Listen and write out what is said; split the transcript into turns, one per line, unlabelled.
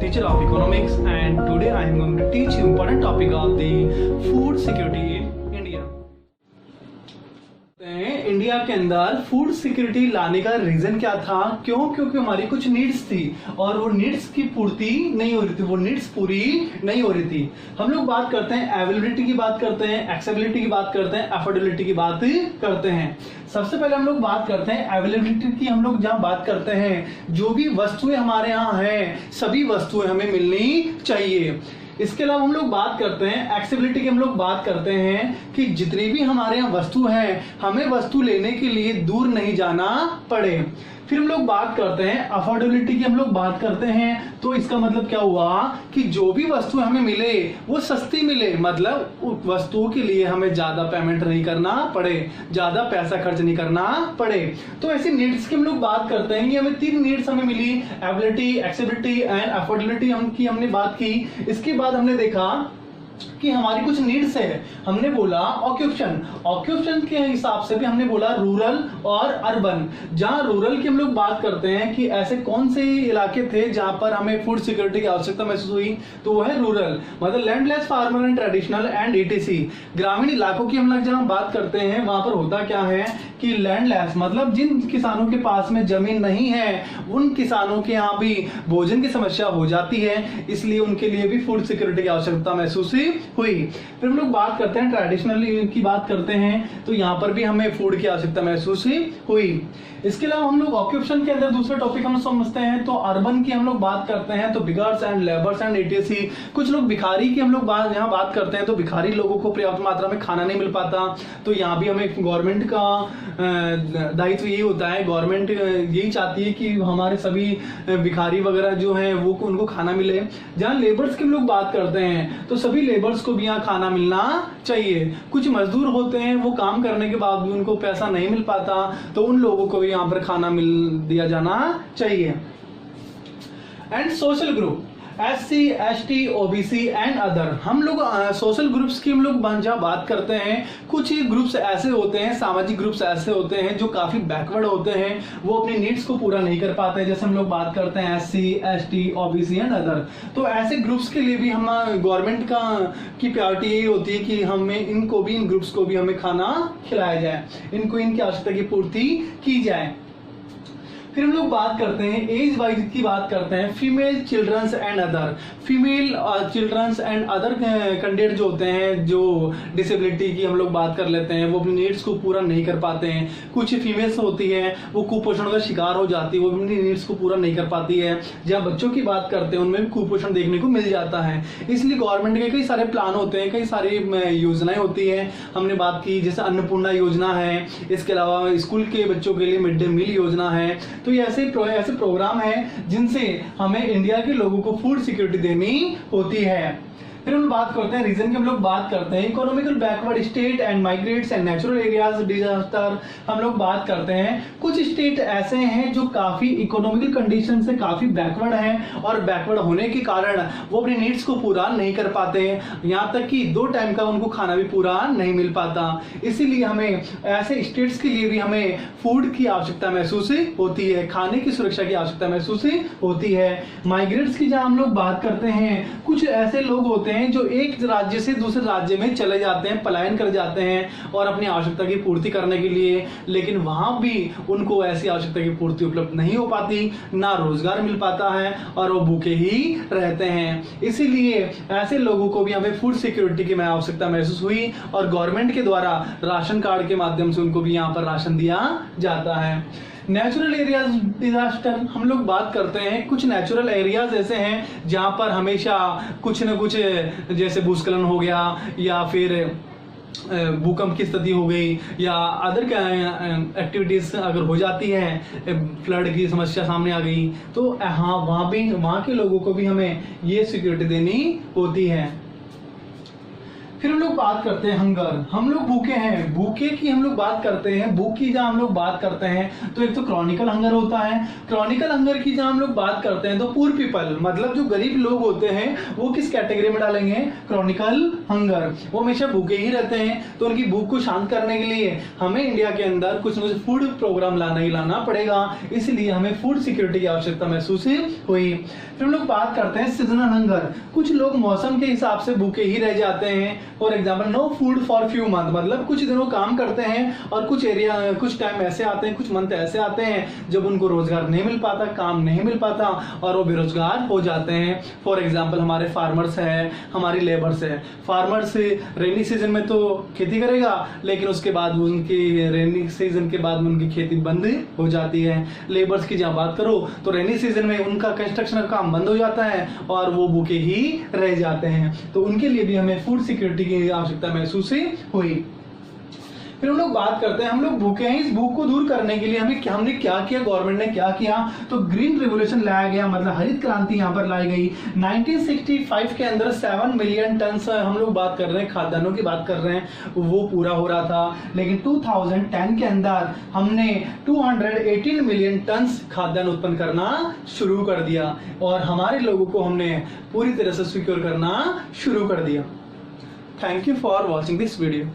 teacher of economics, and today I am going to teach you important topic of the food security in India. India के अंदर food security लाने का reason क्या था? क्योंकि हमारी कुछ नीड्स थी और वो नीड्स की पूर्ति नहीं हो रही थी, वो नीड्स पूरी नहीं हो रही थी। हम लोग बात करते हैं अवेलेबिलिटी की, बात करते हैं एक्सेसिबिलिटी की, बात करते हैं अफोर्डेबिलिटी की, बात करते हैं। सबसे पहले हम लोग बात करते हैं अवेलेबिलिटी की। हम लोग जहां बात करते हैं जो भी वस्तुएं हमारे यहाँ हैं सभी वस्तुएं हमें मिलनी चाहिए। इसके अलावा हम लोग बात करते हैं एक्सेसिबिलिटी की। हम लोग बात करते हैं कि जितनी भी हमारे यहाँ वस्तु है हमें वस्तु लेने के लिए दूर नहीं जाना पड़े। फिर हम लोग बात करते हैं अफोर्डेबिलिटी की। हम लोग बात करते हैं तो इसका मतलब क्या हुआ कि जो भी वस्तु हमें मिले वो सस्ती मिले, मतलब वस्तुओं के लिए हमें ज्यादा पेमेंट नहीं करना पड़े, ज्यादा पैसा खर्च नहीं करना पड़े। तो ऐसी नीड्स की हम लोग बात करते हैं। ये हमें तीन नीड्स हमें मिली, अवेलेबिलिटी, एक्सेसिबिलिटी एंड अफोर्डेबिलिटी हमने बात की। इसके बाद हमने देखा कि हमारी कुछ नीड्स है। हमने बोला ऑक्यूपेशन के हिसाब से भी हमने बोला रूरल और अर्बन। जहां रूरल की हम लोग बात करते हैं कि ऐसे कौन से इलाके थे जहां पर हमें फूड सिक्योरिटी की आवश्यकता महसूस हुई, तो वो है रूरल, मतलब landless farmer and traditional and etc. ग्रामीण इलाकों की हम लोग जहां बात करते हैं वहां पर होता क्या है कि लैंडलेस मतलब जिन किसानों के पास में जमीन नहीं है उन किसानों के यहाँ भी भोजन की समस्या हो जाती है, इसलिए उनके लिए भी फूड सिक्योरिटी की आवश्यकता महसूस हुई। फिर हम लोग बात करते हैं ट्रेडिशनल की बात करते हैं तो यहाँ पर भी हमें फूड की आवश्यकता महसूस हुई। इसके अलावा हम लोग ऑक्यूपेशन के अंदर दूसरा टॉपिक हम समझते हैं तो अर्बन की हम लोग बात करते हैं तो beggars and labours and etc. कुछ लोग भिखारी की हम लोग यहाँ बात करते हैं तो भिखारी लोगों को पर्याप्त मात्रा में खाना नहीं मिल पाता, तो यहाँ भी हमें गवर्नमेंट का दायित्व यही होता है। गवर्नमेंट यही चाहती है कि हमारे सभी भिखारी वगैरह जो हैं वो उनको खाना मिले। जहाँ लेबर्स की हम लोग बात करते हैं तो सभी लेबर्स को भी यहाँ खाना मिलना चाहिए। कुछ मजदूर होते हैं वो काम करने के बाद भी उनको पैसा नहीं मिल पाता, तो उन लोगों को भी यहाँ पर खाना मिल दिया जाना चाहिए। And social group SC, ST, OBC and other. हम लोग सोशल ग्रुप्स की हम लोग जहाँ बात करते हैं, कुछ ग्रुप्स ऐसे होते हैं, सामाजिक ग्रुप्स ऐसे होते हैं जो काफी बैकवर्ड होते हैं, वो अपनी नीड्स को पूरा नहीं कर पाते। जैसे हम लोग बात करते हैं SC, ST, OBC and other. तो ऐसे ग्रुप्स के लिए भी हम गवर्नमेंट की प्रायोरिटी यही होती है कि हमें इन ग्रुप्स को भी हमें खाना खिलाया जाए, इनको इनकी आवश्यकता की पूर्ति की जाए। फिर हम लोग बात करते हैं एज वाइज की बात करते हैं female children's and other. Female children's and other candidate जो होते हैं जो डिसेबिलिटी की हम लोग बात कर लेते हैं, वो अपनी नीड्स को पूरा नहीं कर पाते हैं। कुछ फीमेल्स होती है वो कुपोषण का शिकार हो जाती है, वो अपनी नीड्स को पूरा नहीं कर पाती है। जहाँ बच्चों की बात करते हैं उनमें भी कुपोषण देखने को मिल जाता है। इसलिए गवर्नमेंट के कई सारे प्लान होते हैं, कई सारी योजनाएं होती है। हमने बात की जैसे अन्नपूर्णा योजना है, इसके अलावा स्कूल के बच्चों के लिए मिड डे मील योजना है। तो ये ऐसे प्रोग्राम है जिनसे हमें इंडिया के लोगों को फूड सिक्योरिटी देनी होती है। फिर हम बात करते हैं रीजन की। हम लोग बात करते हैं economical backward state and migrates and natural areas disaster. हम लोग बात करते हैं कुछ स्टेट ऐसे हैं जो काफी इकोनॉमिकल कंडीशन से काफी बैकवर्ड हैं और बैकवर्ड होने के कारण वो अपनी नीड्स को पूरा नहीं कर पाते हैं, यहाँ तक कि 2 टाइम का उनको खाना भी पूरा नहीं मिल पाता। इसीलिए हमें ऐसे स्टेट्स के लिए भी हमें फूड की आवश्यकता महसूस होती है, खाने की सुरक्षा की आवश्यकता महसूस होती है। माइग्रेट्स की जहाँ हम लोग बात करते हैं, कुछ ऐसे लोग होते हैं जो एक राज्य से दूसरे राज्य में चले जाते हैं, पलायन कर जाते हैं और अपनी आवश्यकता की पूर्ति करने के लिए, लेकिन वहां भी उनको ऐसी आवश्यकता की पूर्ति उपलब्ध नहीं हो पाती, ना रोजगार मिल पाता है और वो भूखे ही रहते हैं। इसीलिए ऐसे लोगों को भी हमें फूड सिक्योरिटी की आवश्यकता महसूस हुई और गवर्नमेंट के द्वारा राशन कार्ड के माध्यम से उनको भी यहाँ पर राशन दिया जाता है। नेचुरल एरियाज डिजास्टर हम लोग बात करते हैं। कुछ नेचुरल एरियाज ऐसे हैं जहां पर हमेशा कुछ न कुछ जैसे भूस्खलन हो गया या फिर भूकंप की स्थिति हो गई या अदर एक्टिविटीज अगर हो जाती है, फ्लड की समस्या सामने आ गई, तो हाँ वहाँ के लोगों को भी हमें ये सिक्योरिटी देनी होती है। फिर हम लोग बात करते हैं हंगर। हम लोग भूखे हैं, भूखे की हम लोग बात करते हैं, भूख की जहां हम लोग बात करते हैं तो एक तो क्रॉनिकल हंगर होता है। क्रॉनिकल हंगर की जहां हम लोग बात करते हैं तो पुअर पीपल मतलब जो गरीब लोग होते हैं वो किस कैटेगरी में डालेंगे, क्रॉनिकल हंगर। वो हमेशा भूखे ही रहते हैं, तो उनकी भूख को शांत करने के लिए हमें इंडिया के अंदर कुछ न कुछ फूड प्रोग्राम लाना ही लाना पड़ेगा, इसलिए हमें फूड सिक्योरिटी की आवश्यकता महसूस हुई। फिर हम लोग बात करते हैं सीजनल हंगर। कुछ लोग मौसम के हिसाब से भूखे ही रह जाते हैं। For example no food for few month, मतलब कुछ दिनों काम करते हैं और कुछ टाइम ऐसे आते हैं, कुछ मंथ ऐसे आते हैं जब उनको रोजगार नहीं मिल पाता, काम नहीं मिल पाता और वो बेरोजगार हो जाते हैं। फॉर एग्जाम्पल हमारे फार्मर्स है, हमारी लेबर्स है। फार्मर्स रेनी सीजन में तो खेती करेगा, लेकिन उसके बाद उनकी रेनी सीजन के बाद उनकी खेती बंद हो जाती है। लेबर्स की जहाँ बात करो तो रेनी सीजन में उनका कंस्ट्रक्शन का काम बंद हो जाता है और वो भूखे ही रह जाते हैं, तो उनके लिए भी हमें फूड सिक्योरिटी की आवश्यकता महसूस हुई। फिर हम लोग बात करते हैं, हम लोग भूखे हैं, इस भूख को दूर करने के लिए हमने क्या किया, गवर्नमेंट ने क्या किया, तो ग्रीन रिवोल्यूशन लाया गया, मतलब हरित क्रांति यहाँ पर लाई गई। 1965 के अंदर 7 मिलियन टन हम लोग बात कर रहे हैं, खाद्यान्नों की बात कर रहे हैं, वो पूरा हो रहा था। लेकिन 2010 के अंदर हमने 218 मिलियन टन खाद्यान्न उत्पन्न करना शुरू कर दिया और हमारे लोगों को हमने पूरी तरह से सिक्योर करना शुरू कर दिया। Thank you for watching this video.